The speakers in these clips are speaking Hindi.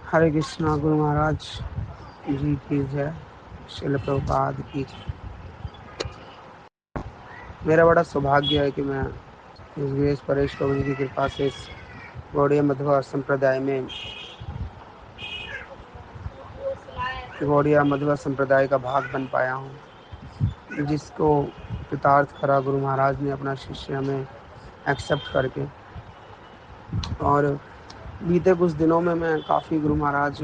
हरे कृष्णा। गुरु महाराज जी की जय। शिल प्रभुपाद की जय। मेरा बड़ा सौभाग्य है कि मैं इस वीरेश परेश प्रभु जी की कृपा से इस गौड़ीय मध्वा संप्रदाय का भाग बन पाया हूँ, जिसको कृतार्थ करा गुरु महाराज ने अपना शिष्य हमें एक्सेप्ट करके। और बीते कुछ दिनों में मैं काफ़ी गुरु महाराज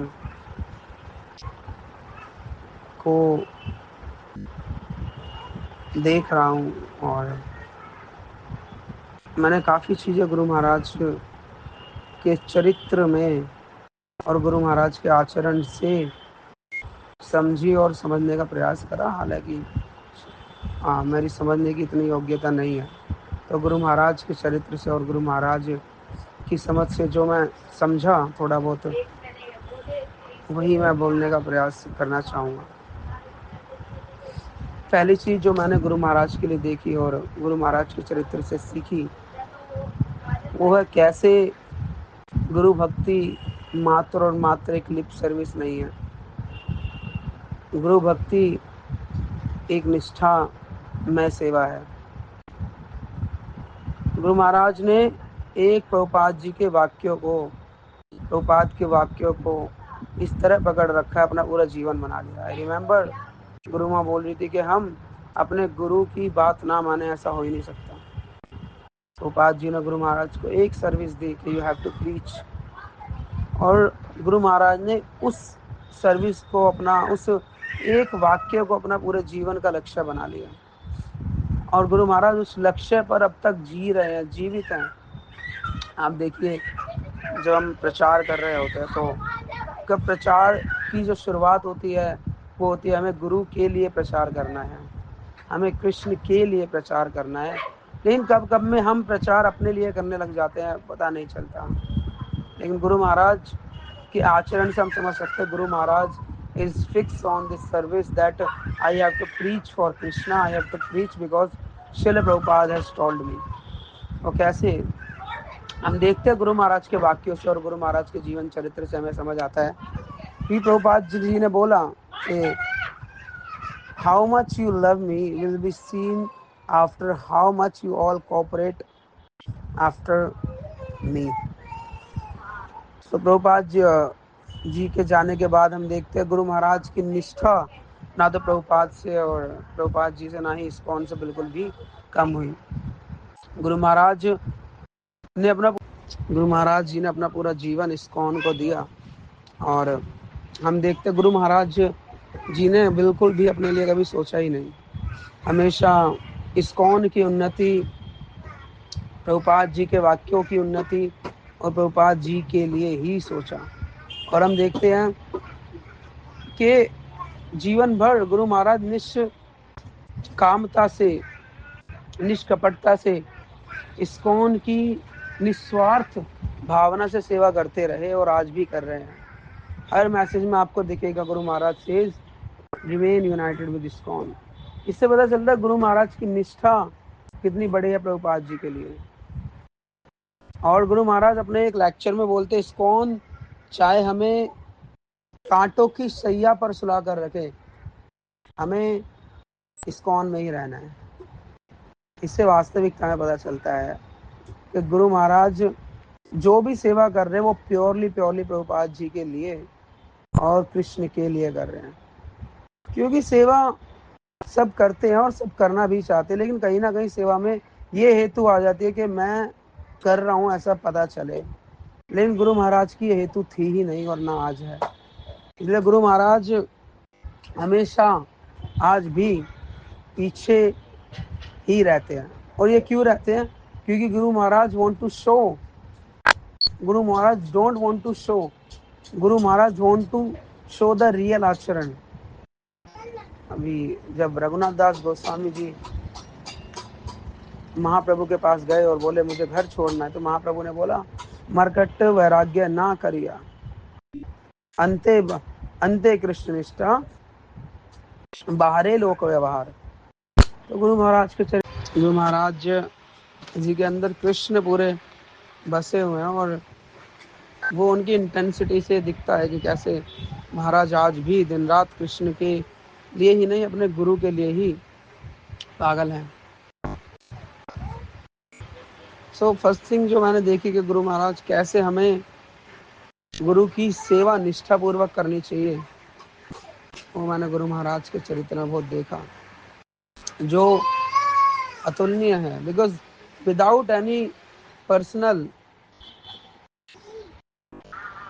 को देख रहा हूँ और मैंने काफ़ी चीज़ें गुरु महाराज के चरित्र में और गुरु महाराज के आचरण से समझी और समझने का प्रयास करा। हालांकि मेरी समझने की इतनी योग्यता नहीं है, तो गुरु महाराज के चरित्र से और गुरु महाराज की समझ से जो मैं समझा थोड़ा बहुत, वही मैं बोलने का प्रयास करना चाहूँगा। पहली चीज़ जो मैंने गुरु महाराज के लिए देखी और गुरु महाराज के चरित्र से सीखी, वो है कैसे गुरु भक्ति मात्र और मात्र एक लिप सर्विस नहीं है। गुरु भक्ति एक निष्ठा में सेवा है। गुरु महाराज ने एक प्रभुपाद जी के वाक्यों को, प्रभुपाद के वाक्यों को इस तरह पकड़ रखा है, अपना पूरा जीवन बना लिया। आई रिमेम्बर गुरु माँ बोल रही थी कि हम अपने गुरु की बात ना माने, ऐसा हो ही नहीं सकता। प्रभुपाद जी ने गुरु महाराज को एक सर्विस दी कि यू हैव टू प्रीच, और गुरु महाराज ने उस सर्विस को अपना, उस एक वाक्य को अपना पूरे जीवन का लक्ष्य बना लिया। और गुरु महाराज उस लक्ष्य पर अब तक जी रहे हैं, जीवित हैं। आप देखिए, जब हम प्रचार कर रहे होते हैं तो कब प्रचार की जो शुरुआत होती है वो होती है हमें गुरु के लिए प्रचार करना है, हमें कृष्ण के लिए प्रचार करना है। लेकिन कब कब में हम प्रचार अपने लिए करने लग जाते हैं, पता नहीं चलता। लेकिन गुरु महाराज के आचरण से हम समझ सकते हैं, Guru Maharaj is fix on this service that I have to preach for Krishna, I have to preach because Srila Prabhupada has told me. और कैसे हम देखते हैं गुरु महाराज के वाक्यों से और गुरु महाराज के जीवन चरित्र से हमें समझ आता है कि प्रभुपाद जी ने बोला कि how much you love me will be seen after how much you all cooperate after me. तो प्रभुपाद जी के जाने के बाद हम देखते हैं गुरु महाराज की निष्ठा ना तो प्रभुपाद से और प्रभुपाद जी से ना ही इस्कॉन से बिल्कुल भी कम हुई। गुरु महाराज ने अपना गुरु महाराज जी ने अपना पूरा जीवन इस्कॉन को दिया। और हम देखते हैं गुरु महाराज जी ने बिल्कुल भी अपने लिए कभी सोचा ही नहीं। हमेशा इस्कॉन की उन्नति, प्रभुपाद जी के वाक्यों की उन्नति और प्रभुपाद जी के लिए ही सोचा। और हम देखते हैं कि जीवन भर गुरु महाराज निष्कामता से, निष्कपटता से इस्कॉन की निस्वार्थ भावना से सेवा करते रहे और आज भी कर रहे हैं। हर मैसेज में आपको दिखेगा Guru Maharaj says remain united with ISKCON. इससे पता चलता है गुरु महाराज की निष्ठा कितनी बड़ी है प्रभुपाद जी के लिए। और गुरु महाराज अपने एक लेक्चर में बोलते, इस्कॉन चाहे हमें कांटों की सैया पर सुला कर रखे, हमें इस्कॉन में ही रहना है। इससे वास्तविकता में पता चलता है कि गुरु महाराज जो भी सेवा कर रहे हैं वो प्योरली प्रभुपाद जी के लिए और कृष्ण के लिए कर रहे हैं। क्योंकि सेवा सब करते हैं और सब करना भी चाहते हैं, लेकिन कहीं ना कहीं सेवा में ये हेतु आ जाती है कि मैं कर रहा हूँ ऐसा पता चले। लेकिन गुरु महाराज की ये हेतु थी ही नहीं और ना आज है। इसलिए गुरु महाराज हमेशा आज भी पीछे ही रहते हैं। और ये क्यों रहते हैं? क्योंकि गुरु Maharaj want to show, Guru Maharaj don't want to show, Guru Maharaj want to show the real आचरण। अभी जब रघुनाथ दास गोस्वामी जी महाप्रभु के पास गए और बोले मुझे घर छोड़ना है, तो महाप्रभु ने बोला मरकट वैराग्य ना करिया, अंते अंते कृष्ण निष्ठा बाहरे लोक व्यवहार। तो गुरु महाराज के गुरु महाराज जी के अंदर कृष्ण पूरे बसे हुए हैं और वो उनकी इंटेंसिटी से दिखता है कि कैसे महाराज आज भी दिन रात कृष्ण के लिए ही नहीं, अपने गुरु के लिए ही पागल हैं। सो फर्स्ट थिंग जो मैंने देखी कि गुरु महाराज कैसे हमें गुरु की सेवा निष्ठा पूर्वक करनी चाहिए, वो मैंने गुरु महाराज के चरित्र में बहुत देखा, जो अतुलनीय है। Because without any personal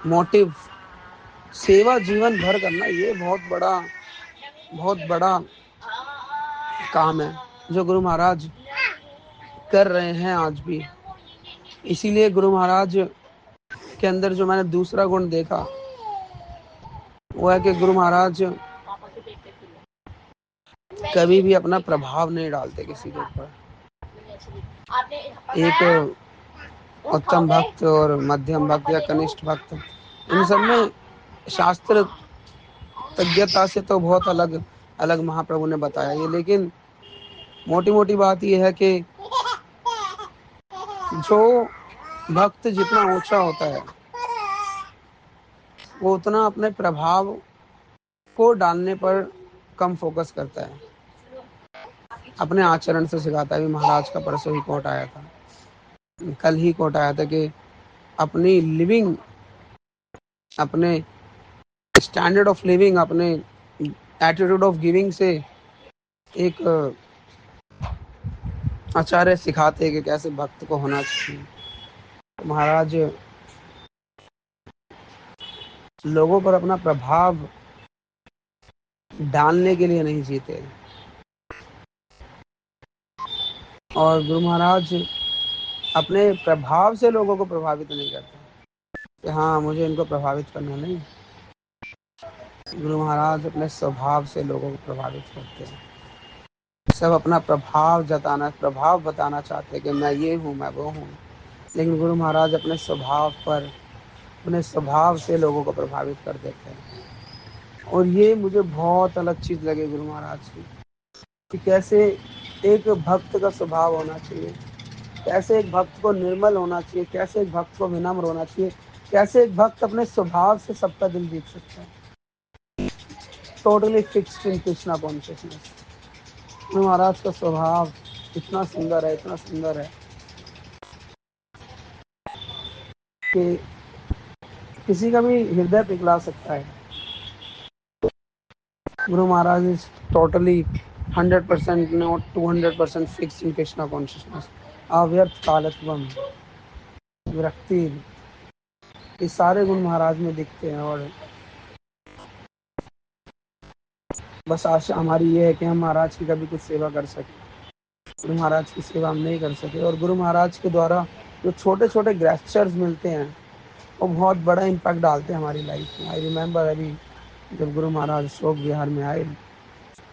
motive सेवा जीवन भर करना, ये बहुत बड़ा काम है जो गुरु महाराज कर रहे हैं आज भी। इसीलिए गुरु महाराज के अंदर जो मैंने दूसरा गुण देखा वो है कि गुरु महाराज कभी भी अपना प्रभाव नहीं डालते किसी के ऊपर। एक उत्तम भक्त और मध्यम भक्त या कनिष्ठ भक्त, इन सब में शास्त्र तज्ञता से तो बहुत अलग अलग महाप्रभु ने बताया ये, लेकिन मोटी मोटी बात यह है कि जो भक्त जितना ऊंचा होता है वो उतना अपने प्रभाव को डालने पर कम फोकस करता है, अपने आचरण से सिखाता है। भी महाराज का परसों ही कोट आया था, कल ही कोट आया था कि अपनी लिविंग, अपने स्टैंडर्ड ऑफ लिविंग, अपने एटीट्यूड ऑफ गिविंग से एक आचार्य सिखाते हैं कि कैसे भक्त को होना चाहिए। तो महाराज लोगों पर अपना प्रभाव डालने के लिए नहीं जीते, और गुरु महाराज अपने प्रभाव से लोगों को प्रभावित नहीं करते कि हाँ मुझे इनको प्रभावित करना नहीं। गुरु महाराज अपने स्वभाव से लोगों को प्रभावित करते हैं। सब अपना प्रभाव जताना, प्रभाव बताना चाहते हैं कि मैं ये हूँ, मैं वो हूँ, लेकिन गुरु महाराज अपने स्वभाव पर, अपने स्वभाव से लोगों को प्रभावित कर देते हैं। और ये मुझे बहुत अलग चीज़ लगी गुरु महाराज की, कि कैसे एक भक्त का स्वभाव होना चाहिए, कैसे एक भक्त को निर्मल होना चाहिए, कैसे एक भक्त को विनम्र होना चाहिए, कैसे एक भक्त अपने स्वभाव से सबका दिल जीत सकता है। Totally fixed in Krishna consciousness. Maharaj का स्वभाव इतना सुंदर है, इतना सुंदर है कि किसी का भी हृदय पिघला सकता है। Guru Maharaj is totally 100% not 200% fix in Krishna consciousness. अव्यर्थ कालत्वम, विरक्ति, ये सारे गुण महाराज में दिखते हैं। और बस आशा हमारी ये है कि हम महाराज की कभी कुछ सेवा कर सकें। गुरु महाराज की सेवा हम नहीं कर सके, और गुरु महाराज के द्वारा जो छोटे छोटे ग्रेस्चर्स मिलते हैं वो बहुत बड़ा इम्पैक्ट डालते हैं हमारी लाइफ में। आई रिमेम्बर अभी जब गुरु महाराज शोक विहार में आए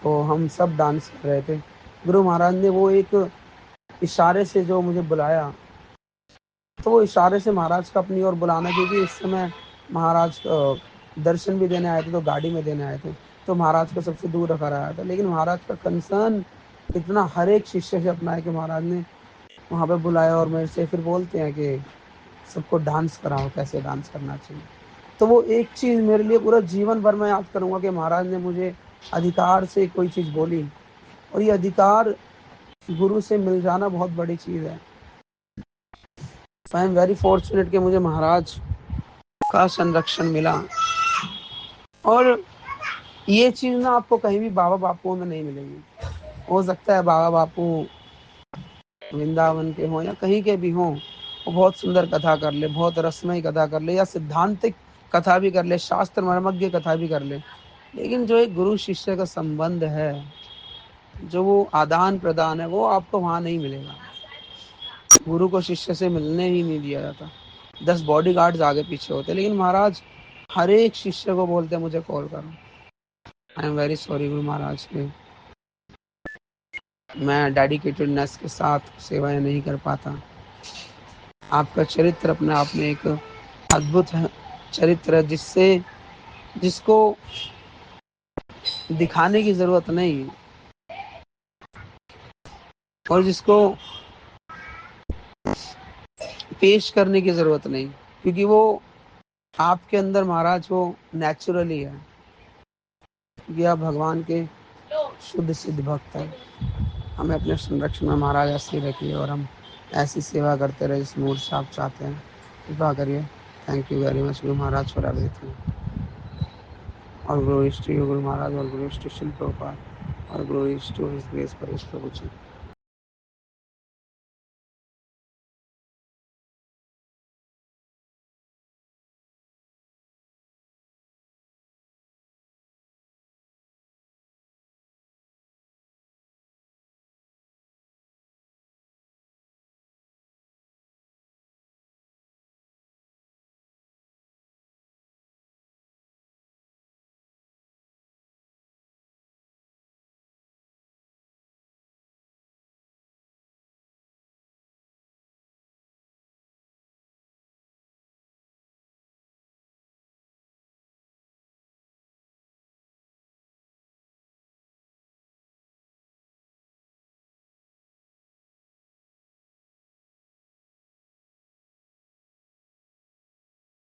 तो हम सब डांस कर रहे थे। गुरु महाराज ने वो एक इशारे से जो मुझे बुलाया, तो वो इशारे से महाराज का अपनी ओर बुलाना, क्योंकि इस समय महाराज दर्शन भी देने आए थे तो गाड़ी में देने आए थे, तो महाराज को सबसे दूर रखा रहा था। लेकिन महाराज का कंसर्न इतना हर एक शिष्य से अपना है कि महाराज ने वहाँ पे बुलाया और मेरे से फिर बोलते हैं कि सबको डांस कराओ, कैसे डांस करना चाहिए। तो वो एक चीज़ मेरे लिए पूरा जीवन भर मैं याद करूँगा कि महाराज ने मुझे अधिकार से कोई चीज़ बोली, और ये अधिकार गुरु से मिल जाना बहुत बड़ी चीज़ है। आई एम वेरी फॉर्चुनेट कि मुझे महाराज का संरक्षण मिला। और ये चीज़ ना आपको कहीं भी बाबा बापू में नहीं मिलेगी। हो सकता है बाबा बापू वृंदावन के हों या कहीं के भी हों, वो बहुत सुंदर कथा कर ले, बहुत रसमयी कथा कर ले, या सिद्धांतिक कथा भी कर ले, शास्त्र मर्मज्ञ कथा भी कर ले, लेकिन जो एक गुरु शिष्य का संबंध है, जो वो आदान प्रदान है, वो आपको वहाँ नहीं मिलेगा। गुरु को शिष्य से मिलने ही नहीं दिया जाता। 10 बॉडीगार्ड्स आगे पीछे होते, लेकिन महाराज हर एक शिष्य को बोलते मुझे कॉल करो। I am very sorry Guru Maharaj के मैं डेडिकेटेडनेस के साथ सेवाएं नहीं कर पाता। आपका चरित्र अपने आप में एक अद्भुत है, चरित्र है जिसको दिखाने की जरूरत नहीं, और जिसको पेश करने की जरूरत नहीं, क्योंकि वो आपके अंदर महाराज वो नेचुरली है कि आप भगवान के शुद्ध सिद्ध भक्त हैं। हमें अपने संरक्षण में महाराज ऐसे ही रखिए और हम ऐसी सेवा करते रहे जिस मूड से आप चाहते हैं। कृपा करिए। Thank you very much Guru Maharaj for everything. और ग्लोरीज टू गुरु महाराज और ग्लोरीज टू शिल प्रभुपाद और ग्लोरीज टू हिज ग्रेस पर प्रभु जी।